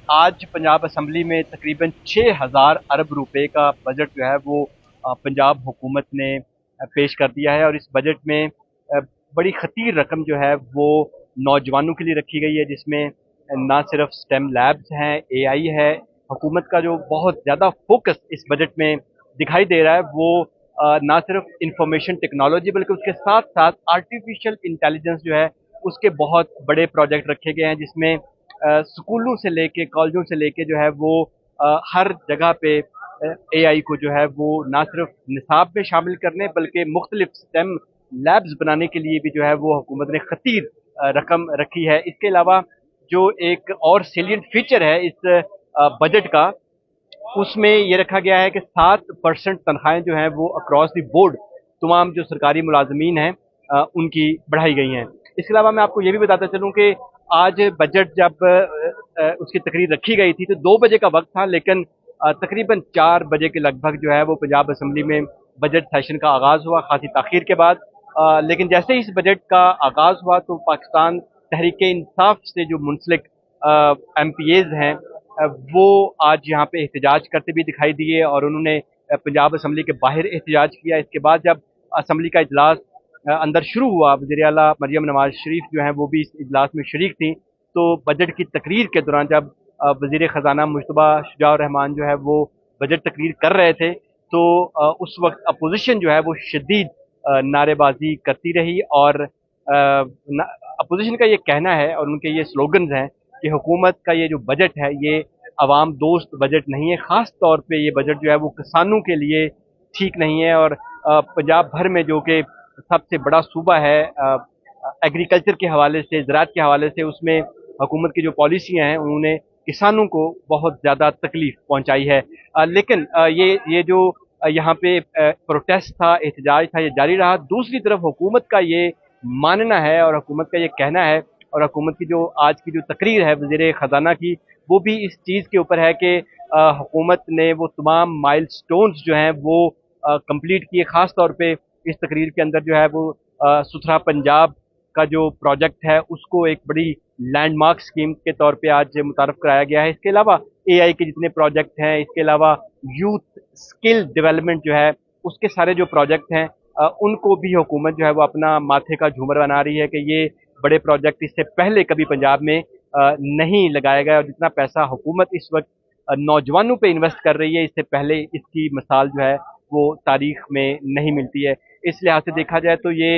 आज पंजाब असम्बली में तकरीबन 6,000 अरब रुपए का बजट जो है वो पंजाब हुकूमत ने पेश कर दिया है। और इस बजट में बड़ी खतीर रकम जो है वो नौजवानों के लिए रखी गई है, जिसमें ना सिर्फ स्टेम लैब्स हैं, एआई है। हुकूमत का जो बहुत ज़्यादा फोकस इस बजट में दिखाई दे रहा है वो ना सिर्फ इंफॉर्मेशन टेक्नोलॉजी बल्कि उसके साथ साथ आर्टिफिशियल इंटेलिजेंस जो है उसके बहुत बड़े प्रोजेक्ट रखे गए हैं, जिसमें स्कूलों से लेके कॉलेजों से लेके जो है वो हर जगह पे एआई को जो है वो ना सिर्फ निसाब में शामिल करने बल्कि मुख्तलिफ स्टेम लैब्स बनाने के लिए भी जो है वो हुकूमत ने खतीर रकम रखी है। इसके अलावा जो एक और सेलियंट फीचर है इस बजट का, उसमें ये रखा गया है कि 7% तनख्वाहें जो हैं वो अक्रॉस द बोर्ड तमाम जो सरकारी मुलाजमीन हैं उनकी बढ़ाई गई हैं। इसके अलावा मैं आपको ये भी बताता चलूँ कि आज बजट जब उसकी तकरीर रखी गई थी तो 2 बजे का वक्त था, लेकिन तकरीबन 4 बजे के लगभग जो है वो पंजाब असम्बली में बजट सेशन का आगाज़ हुआ खासी ताख़ीर के बाद। लेकिन जैसे ही इस बजट का आगाज़ हुआ तो पाकिस्तान तहरीक इंसाफ से जो मुंसलिक एमपीएज हैं वो आज यहाँ पे एहतजाज करते भी दिखाई दिए और उन्होंने पंजाब असम्बली के बाहर एहतजाज किया। इसके बाद जब असम्बली का इजलास अंदर शुरू हुआ, वज़ीर आला मरियम नवाज शरीफ जो हैं वो भी इस इजलास में शरीक थी। तो बजट की तकरीर के दौरान जब वज़ीर ख़जाना मुश्तबा शुजा रहमान जो है वो बजट तकरीर कर रहे थे तो उस वक्त अपोजिशन जो है वो शदीद नारेबाजी करती रही और अपोजिशन का ये कहना है और उनके ये स्लोगन्स हैं कि हुकूमत का ये जो बजट है ये अवाम दोस्त बजट नहीं है। ख़ास तौर पे ये बजट जो है वो किसानों के लिए ठीक नहीं है। और पंजाब भर में जो कि सबसे बड़ा सूबा है एग्रीकल्चर के हवाले से, ज़राअत के हवाले से, उसमें हुकूमत की जो पॉलिसियाँ हैं उन्होंने किसानों को बहुत ज़्यादा तकलीफ पहुँचाई है। लेकिन ये जो यहाँ पे प्रोटेस्ट था, एहतजाज था, ये जारी रहा। दूसरी तरफ हुकूमत का ये मानना है और हुकूमत का ये कहना है और हुकूमत की जो आज की जो तकरीर है वज़ीर ख़जाना की, वो भी इस चीज़ के ऊपर है कि हुकूमत ने वो तमाम माइलस्टोन्स जो हैं वो कंप्लीट किए। ख़ास तौर पे इस तकरीर के अंदर जो है वो सुथरा पंजाब का जो प्रोजेक्ट है उसको एक बड़ी लैंडमार्क स्कीम के तौर पे आज मुतारफ़ कराया गया है। इसके अलावा एआई के जितने प्रोजेक्ट हैं, इसके अलावा यूथ स्किल डेवलपमेंट जो है उसके सारे जो प्रोजेक्ट हैं उनको भी हुकूमत जो है वो अपना माथे का झूमर बना रही है कि ये बड़े प्रोजेक्ट इससे पहले कभी पंजाब में नहीं लगाया गया और जितना पैसा हुकूमत इस वक्त नौजवानों पे इन्वेस्ट कर रही है इससे पहले इसकी मिसाल जो है वो तारीख में नहीं मिलती है। इस लिहाज से देखा जाए तो ये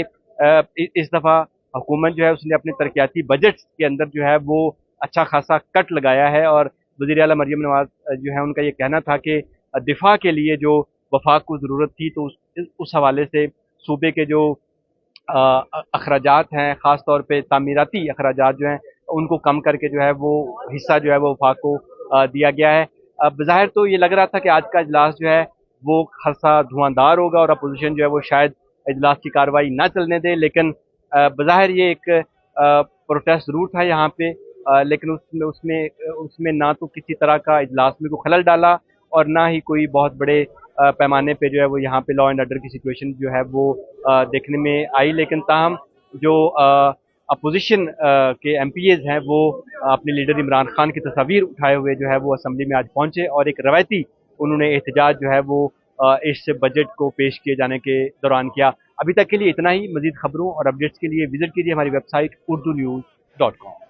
इस दफ़ा हुकूमत जो है उसने अपने तरक्याती बजट के अंदर जो है वो अच्छा खासा कट लगाया है। और वज़ीर आला मरियम नवाज जो है उनका ये कहना था कि दिफा के लिए जो वफाक को ज़रूरत थी तो उस हवाले से सूबे के जो अखराजात हैं, ख़ास तौर पे तामीराती अखराजात जो हैं उनको कम करके जो है वो हिस्सा जो है वो वफाक को दिया गया है। बज़ाहिर तो ये लग रहा था कि आज का इजलास जो है वो खासा धुआंधार होगा और अपोजिशन जो है वो शायद इजलास की कार्रवाई ना चलने दे, लेकिन बज़ाहिर ये एक प्रोटेस्ट ज़रूर था यहाँ पे, लेकिन उसमें उसमें उसमें ना तो किसी तरह का इजलास में कोई खलल डाला और ना ही कोई बहुत बड़े पैमाने पे जो है वो यहाँ पे लॉ एंड ऑर्डर की सिचुएशन जो है वो देखने में आई। लेकिन ताहम जो अपोजिशन के एमपीएज हैं वो अपने लीडर इमरान खान की तस्वीर उठाए हुए जो है वो असम्बली में आज पहुँचे और एक रवायती उन्होंने एहतजाज जो है वो इस बजट को पेश किए जाने के दौरान किया। अभी तक के लिए इतना ही। मज़ीद खबरों और अपडेट्स के लिए विजिट कीजिए हमारी वेबसाइट urdunews.com।